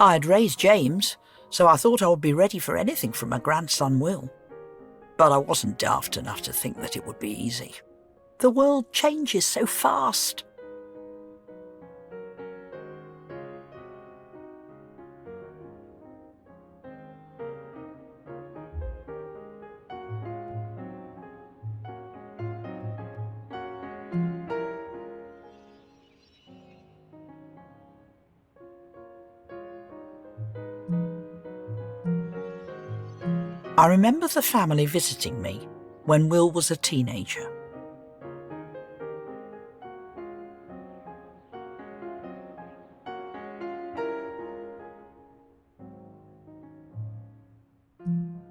I had raised James, so I thought I would be ready for anything from my grandson Will. But I wasn't daft enough to think that it would be easy. The world changes so fast. I remember the family visiting me when Will was a teenager.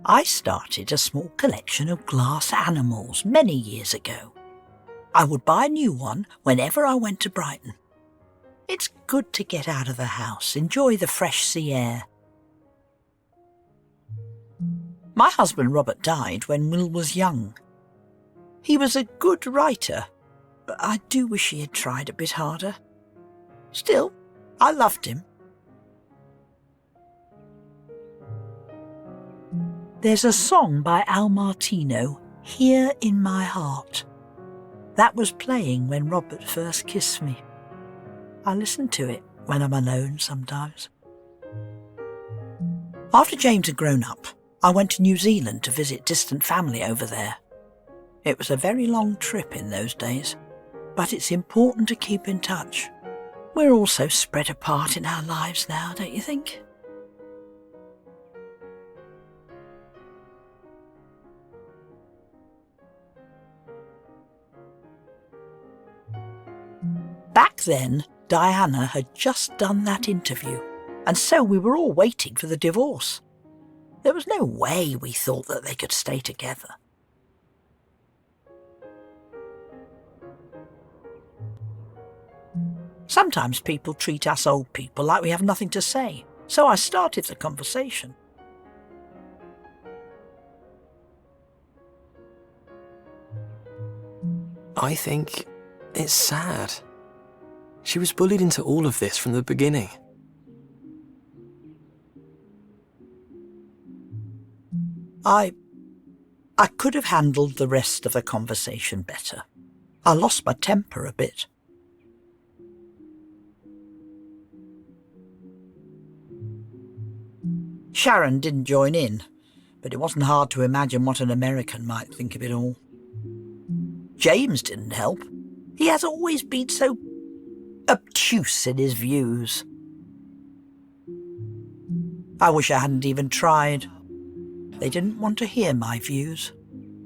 I started a small collection of glass animals many years ago. I would buy a new one whenever I went to Brighton. It's good to get out of the house, enjoy the fresh sea air. My husband Robert died when Will was young. He was a good writer, but I do wish he had tried a bit harder. Still, I loved him. There's a song by Al Martino, Here in My Heart. That was playing when Robert first kissed me. I listen to it when I'm alone sometimes. After James had grown up, I went to New Zealand to visit distant family over there. It was a very long trip in those days, but it's important to keep in touch. We're all so spread apart in our lives now, don't you think? Back then, Diana had just done that interview, and so we were all waiting for the divorce. There was no way we thought that they could stay together. Sometimes people treat us old people like we have nothing to say, so I started the conversation. I think it's sad. She was bullied into all of this from the beginning. I could have handled the rest of the conversation better. I lost my temper a bit. Sharon didn't join in, but it wasn't hard to imagine what an American might think of it all. James didn't help. He has always been so obtuse in his views. I wish I hadn't even tried. They didn't want to hear my views.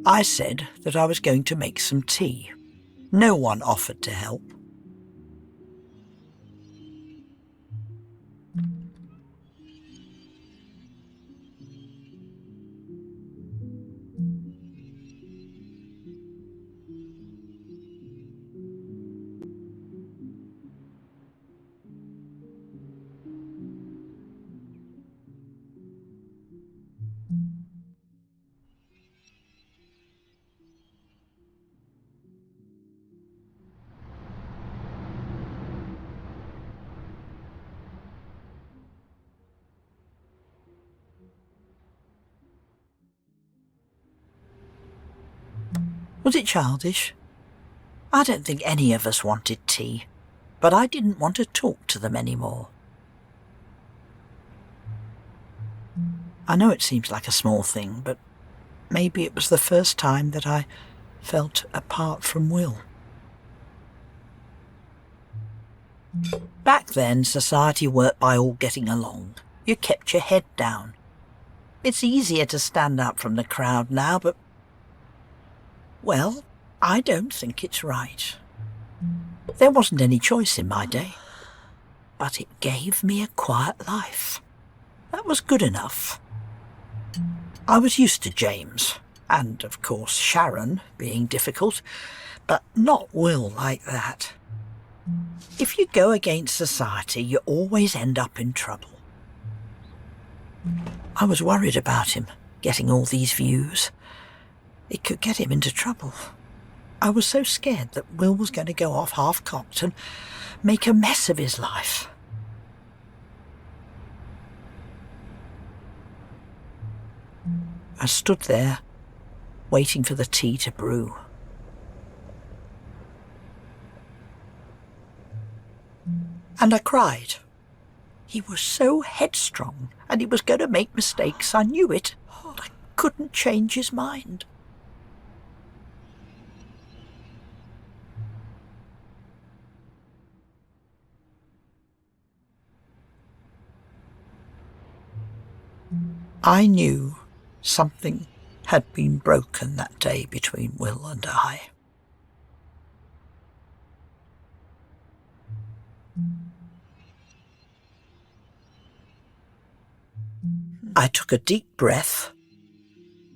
I said that I was going to make some tea. No one offered to help. Was it childish? I don't think any of us wanted tea, but I didn't want to talk to them anymore. I know it seems like a small thing, but maybe it was the first time that I felt apart from Will. Back then, society worked by all getting along. You kept your head down. It's easier to stand up from the crowd now, but well, I don't think it's right. There wasn't any choice in my day, but it gave me a quiet life. That was good enough. I was used to James, and of course Sharon being difficult, but not Will like that. If you go against society, you always end up in trouble. I was worried about him, getting all these views. It could get him into trouble. I was so scared that Will was going to go off half-cocked and make a mess of his life. I stood there, waiting for the tea to brew. And I cried. He was so headstrong, and he was going to make mistakes. I knew it, but I couldn't change his mind. I knew something had been broken that day between Will and I. I took a deep breath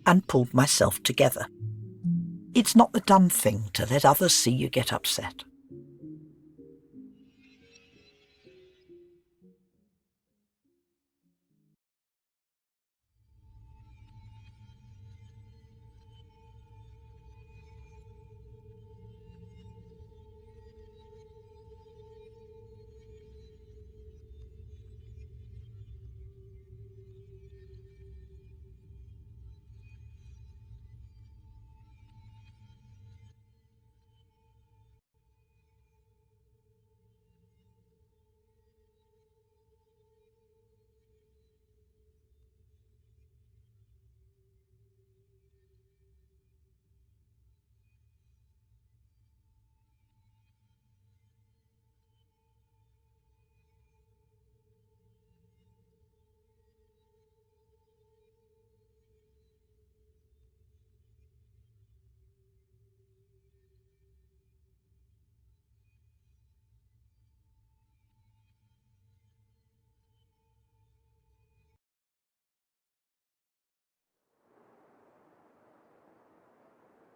and pulled myself together. It's not the done thing to let others see you get upset.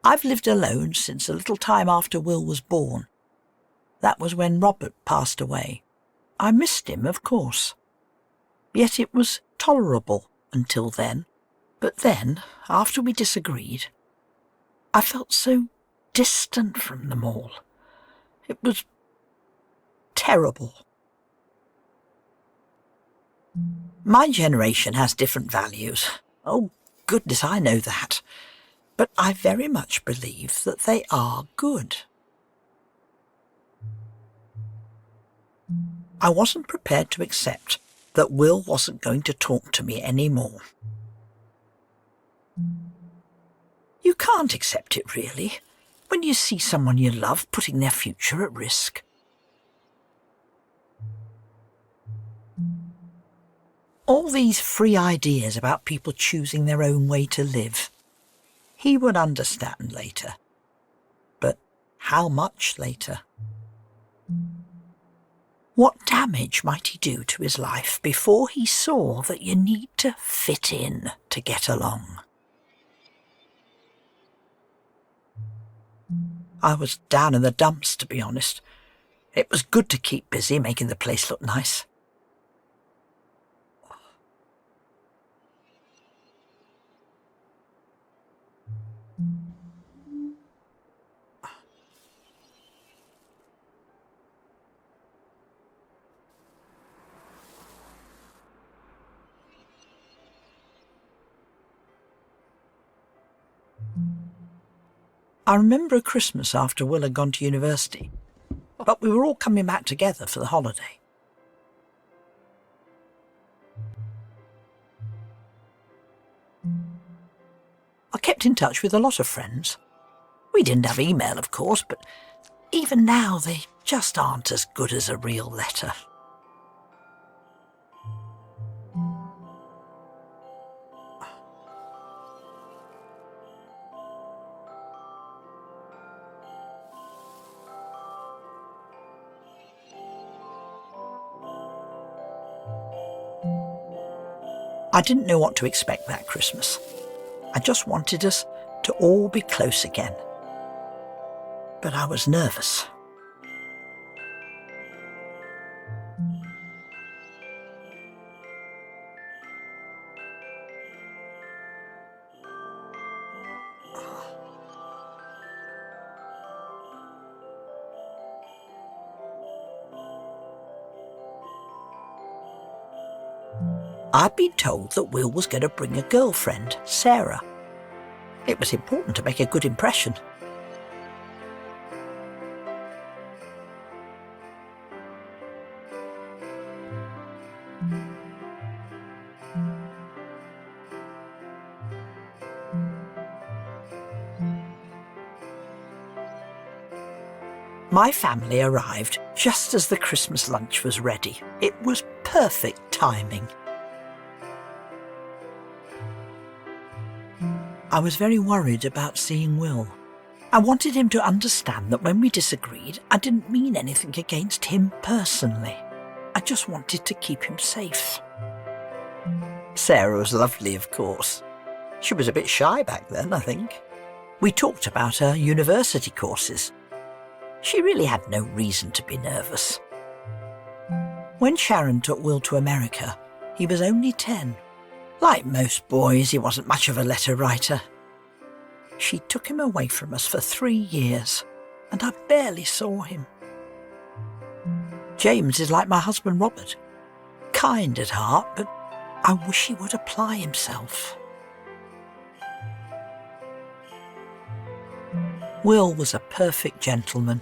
I've lived alone since a little time after Will was born. That was when Robert passed away. I missed him, of course. Yet it was tolerable until then. But then, after we disagreed, I felt so distant from them all. It was terrible. My generation has different values. Oh, goodness, I know that. But I very much believe that they are good. I wasn't prepared to accept that Will wasn't going to talk to me anymore. You can't accept it, really, when you see someone you love putting their future at risk. All these free ideas about people choosing their own way to live. He would understand later. But how much later? What damage might he do to his life before he saw that you need to fit in to get along? I was down in the dumps, to be honest. It was good to keep busy making the place look nice. I remember a Christmas after Will had gone to university, but we were all coming back together for the holiday. I kept in touch with a lot of friends. We didn't have email, of course, but even now they just aren't as good as a real letter. I didn't know what to expect that Christmas. I just wanted us to all be close again. But I was nervous. I'd been told that Will was going to bring a girlfriend, Sarah. It was important to make a good impression. My family arrived just as the Christmas lunch was ready. It was perfect timing. I was very worried about seeing Will. I wanted him to understand that when we disagreed, I didn't mean anything against him personally. I just wanted to keep him safe. Sarah was lovely, of course. She was a bit shy back then, I think. We talked about her university courses. She really had no reason to be nervous. When Sharon took Will to America, he was only 10. Like most boys, he wasn't much of a letter writer. She took him away from us for 3 years, and I barely saw him. James is like my husband Robert. Kind at heart, but I wish he would apply himself. Will was a perfect gentleman.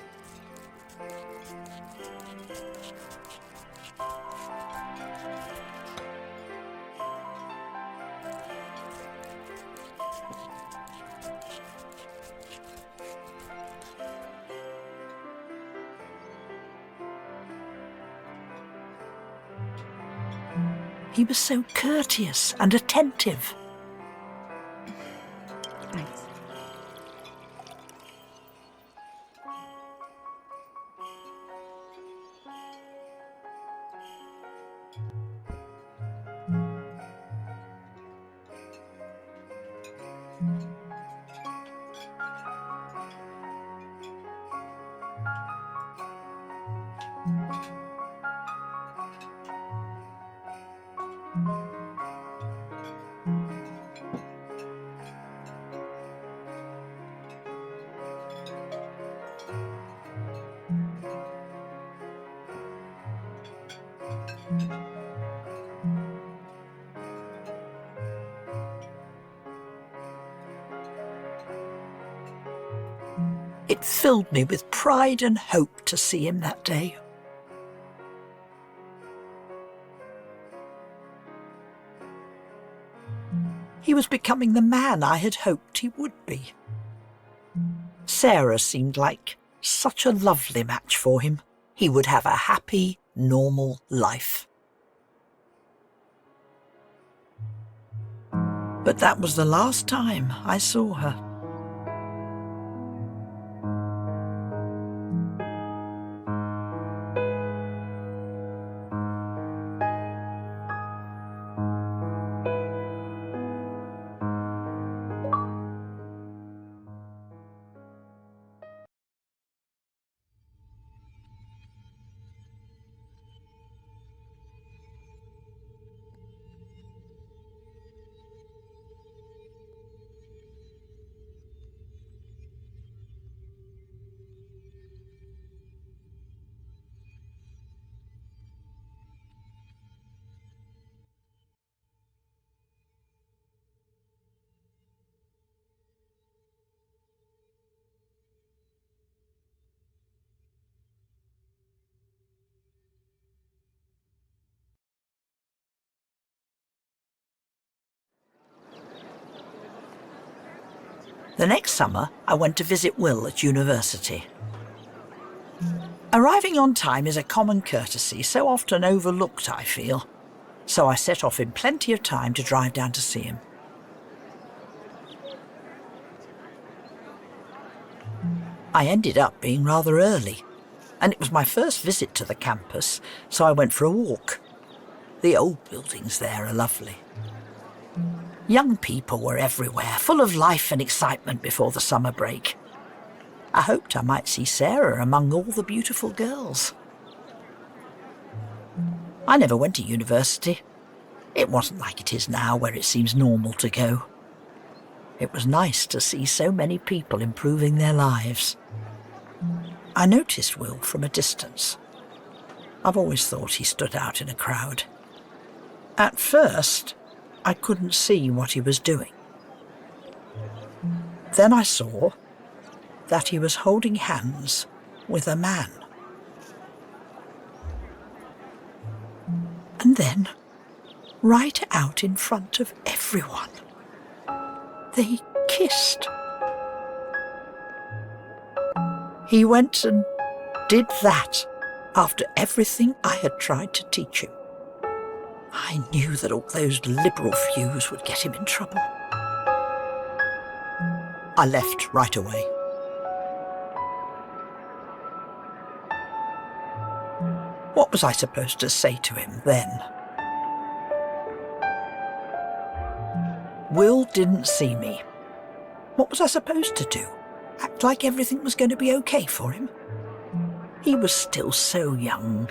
He was so courteous and attentive. Thanks. It filled me with pride and hope to see him that day. He was becoming the man I had hoped he would be. Sarah seemed like such a lovely match for him. He would have a happy, normal life. But that was the last time I saw her. The next summer, I went to visit Will at university. Arriving on time is a common courtesy, so often overlooked, I feel. So I set off in plenty of time to drive down to see him. I ended up being rather early, and it was my first visit to the campus, so I went for a walk. The old buildings there are lovely. Young people were everywhere, full of life and excitement before the summer break. I hoped I might see Sarah among all the beautiful girls. I never went to university. It wasn't like it is now, where it seems normal to go. It was nice to see so many people improving their lives. I noticed Will from a distance. I've always thought he stood out in a crowd. At first, I couldn't see what he was doing. Then I saw that he was holding hands with a man. And then, right out in front of everyone, they kissed. He went and did that after everything I had tried to teach him. I knew that all those liberal views would get him in trouble. I left right away. What was I supposed to say to him then? Will didn't see me. What was I supposed to do? Act like everything was going to be okay for him? He was still so young.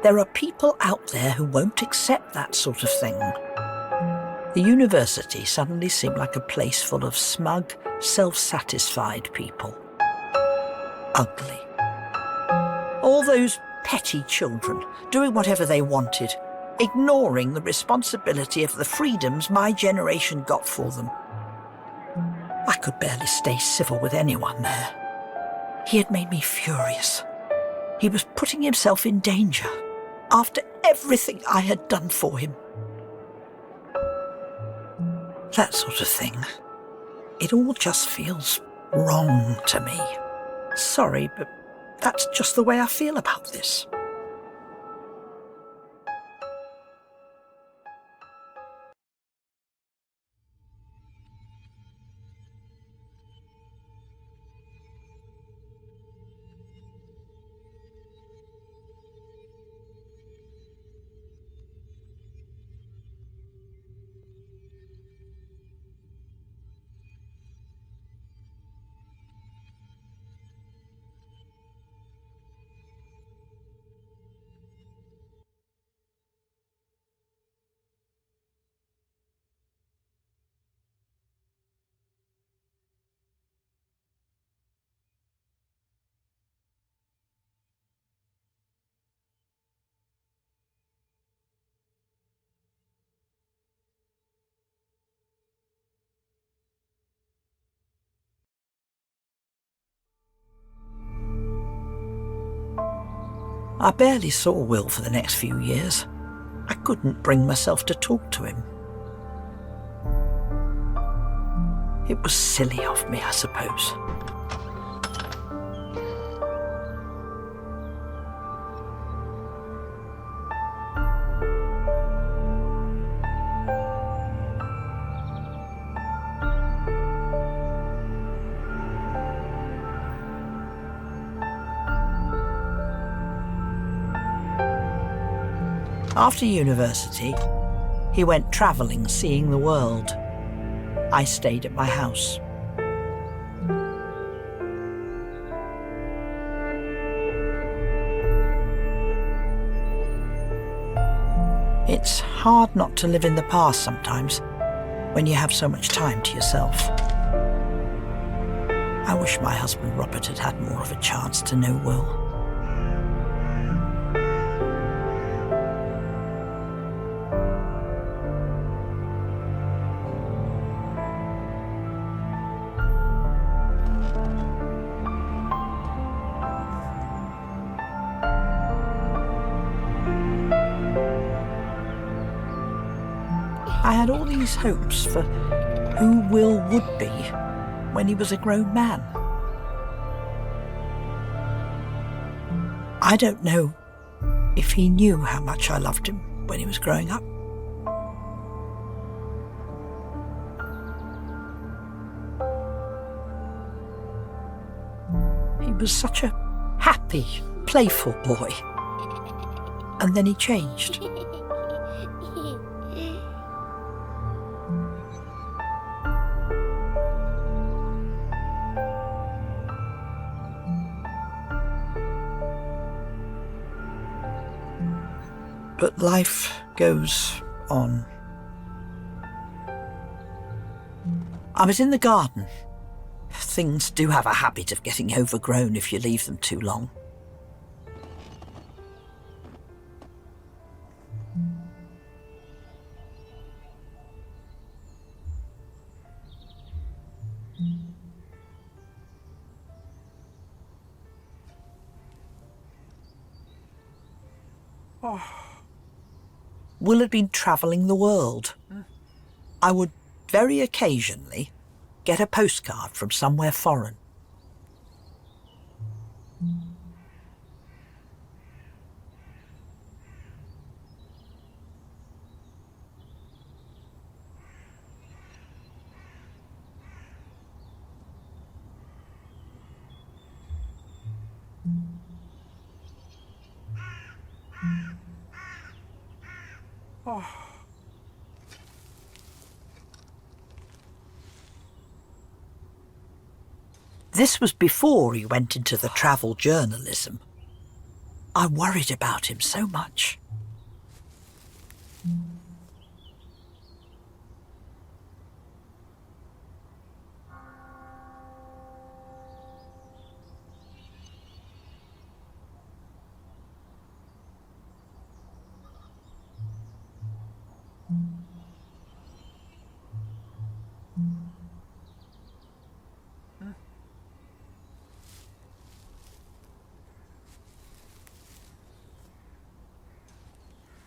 There are people out there who won't accept that sort of thing. The university suddenly seemed like a place full of smug, self-satisfied people. Ugly. All those petty children, doing whatever they wanted, ignoring the responsibility of the freedoms my generation got for them. I could barely stay civil with anyone there. He had made me furious. He was putting himself in danger after everything I had done for him. That sort of thing. It all just feels wrong to me. Sorry, but that's just the way I feel about this. I barely saw Will for the next few years. I couldn't bring myself to talk to him. It was silly of me, I suppose. After university, he went travelling, seeing the world. I stayed at my house. It's hard not to live in the past sometimes, when you have so much time to yourself. I wish my husband Robert had had more of a chance to know Will. I had all these hopes for who Will would be when he was a grown man. I don't know if he knew how much I loved him when he was growing up. He was such a happy, playful boy. And then he changed. But life goes on. I was in the garden. Things do have a habit of getting overgrown if you leave them too long. Will had been travelling the world. I would very occasionally get a postcard from somewhere foreign. This was before he went into the travel journalism. I worried about him so much.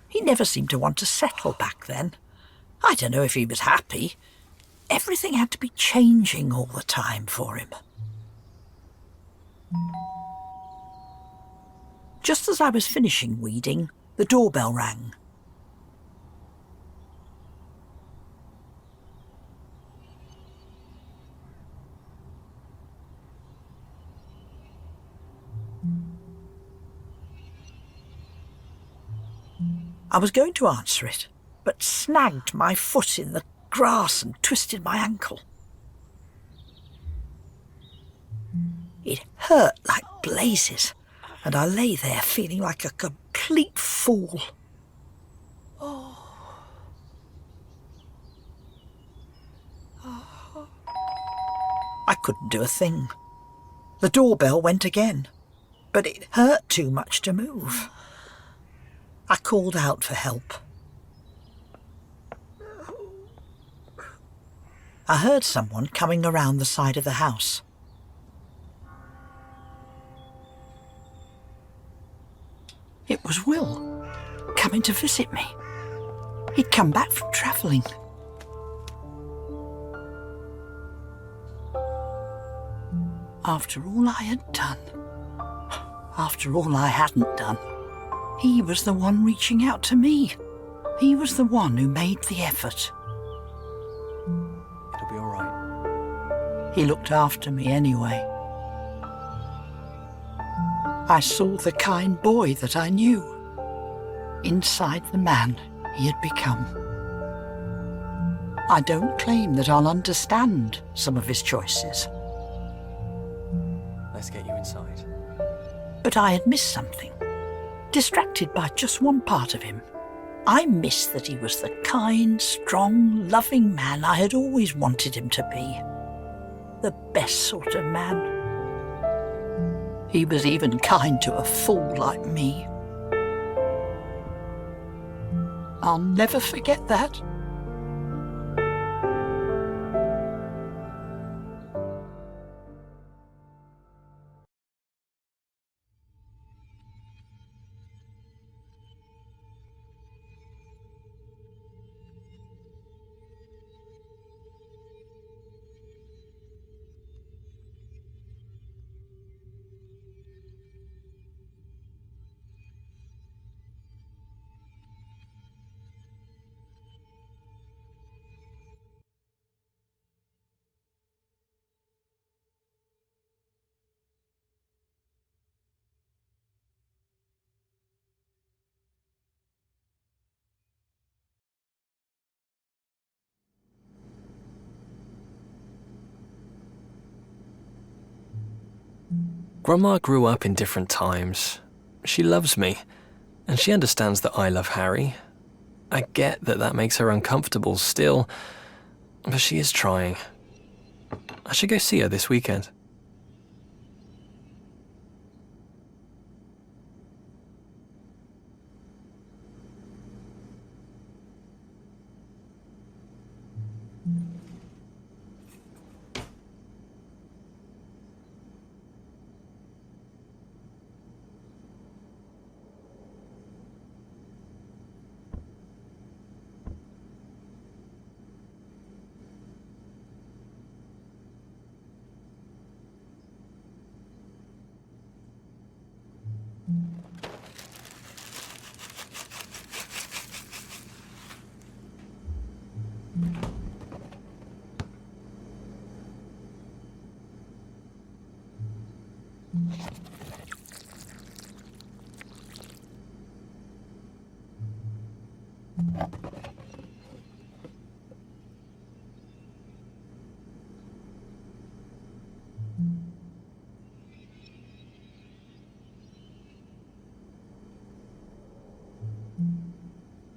He never seemed to want to settle back then. I don't know if he was happy. Everything had to be changing all the time for him. Just as I was finishing weeding, the doorbell rang. I was going to answer it, but snagged my foot in the grass and twisted my ankle. It hurt like blazes, and I lay there feeling like a complete fool. I couldn't do a thing. The doorbell went again, but it hurt too much to move. I called out for help. I heard someone coming around the side of the house. It was Will, coming to visit me. He'd come back from travelling. After all I had done, after all I hadn't done, he was the one reaching out to me. He was the one who made the effort. It'll be all right. He looked after me anyway. I saw the kind boy that I knew inside the man he had become. I don't claim that I'll understand some of his choices, Let's get you inside. but I had missed something. Distracted by just one part of him, I missed that he was the kind, strong, loving man I had always wanted him to be. The best sort of man. He was even kind to a fool like me. I'll never forget that. Grandma grew up in different times. She loves me, and she understands that I love Harry. I get that that makes her uncomfortable still, but she is trying. I should go see her this weekend.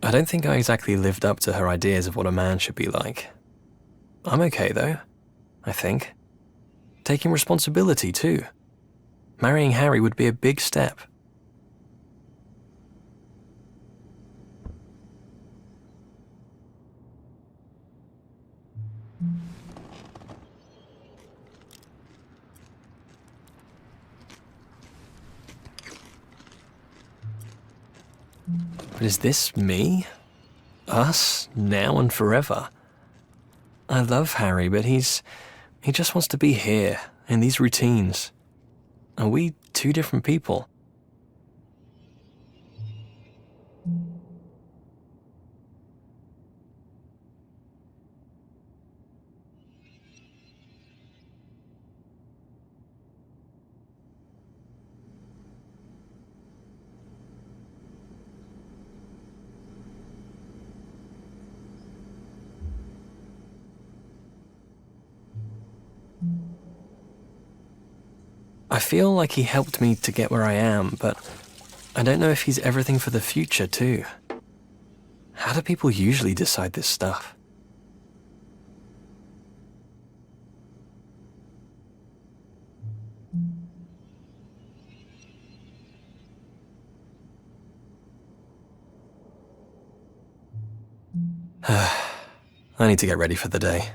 I don't think I exactly lived up to her ideas of what a man should be like. I'm okay though, I think. Taking responsibility too. Marrying Harry would be a big step. But is this me? Us? Now and forever? I love Harry, but he just wants to be here, in these routines. Are we two different people? I feel like he helped me to get where I am, but I don't know if he's everything for the future too. How do people usually decide this stuff? I need to get ready for the day.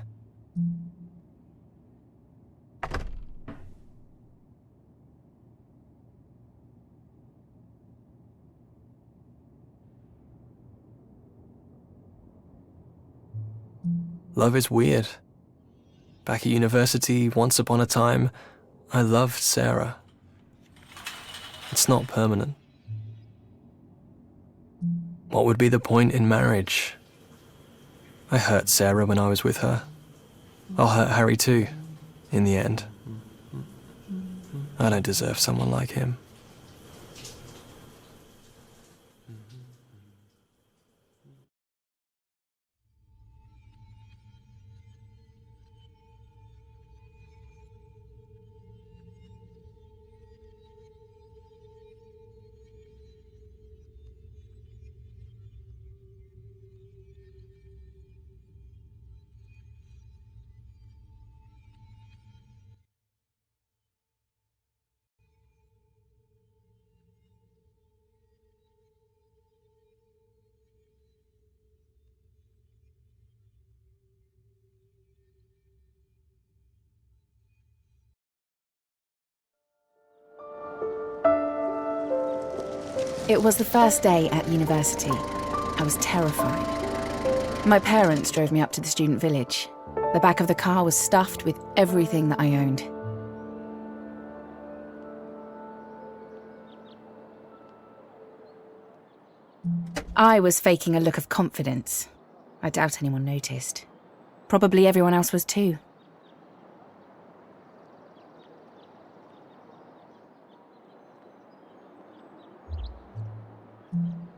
Love is weird. Back at university, once upon a time, I loved Sarah. It's not permanent. What would be the point in marriage? I hurt Sarah when I was with her. I'll hurt Harry too, in the end. I don't deserve someone like him. It was the first day at university. I was terrified. My parents drove me up to the student village. The back of the car was stuffed with everything that I owned. I was faking a look of confidence. I doubt anyone noticed. Probably everyone else was too.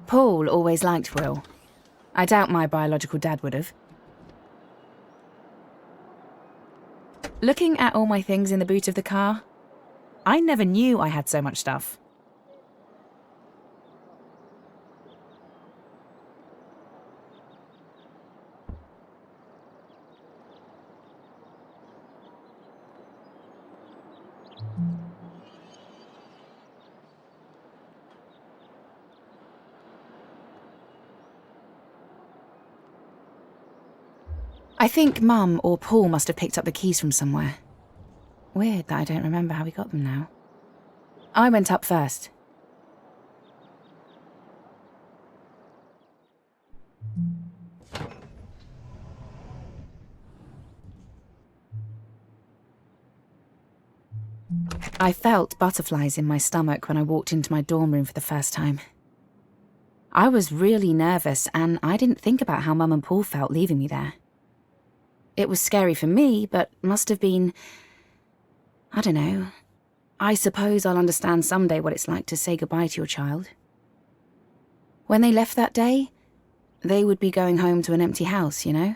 Paul always liked Will. I doubt my biological dad would have. Looking at all my things in the boot of the car, I never knew I had so much stuff. I think Mum or Paul must have picked up the keys from somewhere. Weird that I don't remember how we got them now. I went up first. I felt butterflies in my stomach when I walked into my dorm room for the first time. I was really nervous and I didn't think about how Mum and Paul felt leaving me there. It was scary for me, but must have been... I don't know. I suppose I'll understand someday what it's like to say goodbye to your child. When they left that day, they would be going home to an empty house, you know?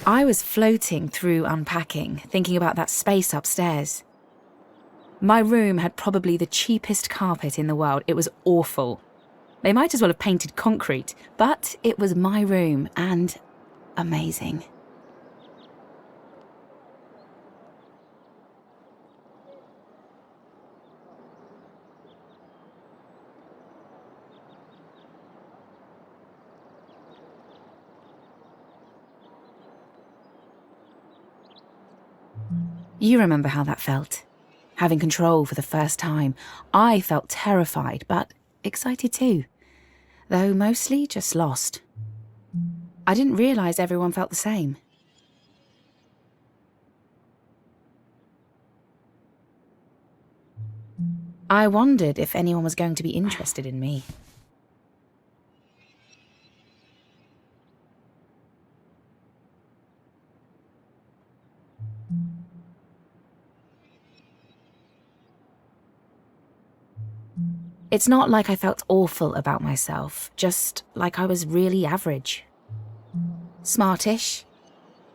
I was floating through unpacking, thinking about that space upstairs. My room had probably the cheapest carpet in the world. It was awful. They might as well have painted concrete, but it was my room and amazing. You remember how that felt? Having control for the first time. I felt terrified, but excited too. Though mostly just lost. I didn't realise everyone felt the same. I wondered if anyone was going to be interested in me. It's not like I felt awful about myself, just like I was really average. Smartish.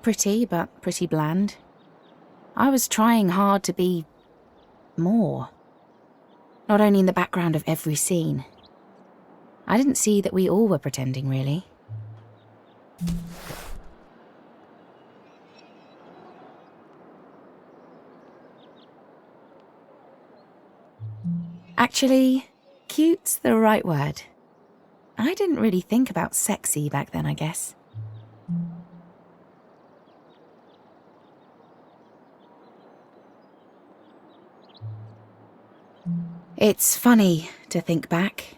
Pretty, but pretty bland. I was trying hard to be more. Not only in the background of every scene. I didn't see that we all were pretending, really. Actually, cute's the right word. I didn't really think about sexy back then, I guess. It's funny to think back,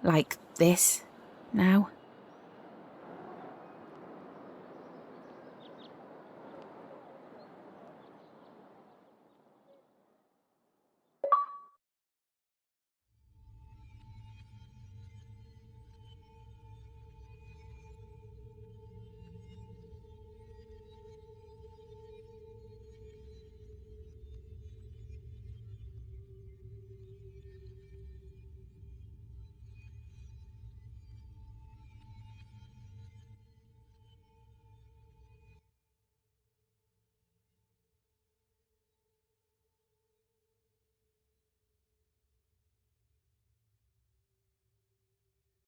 like this, now.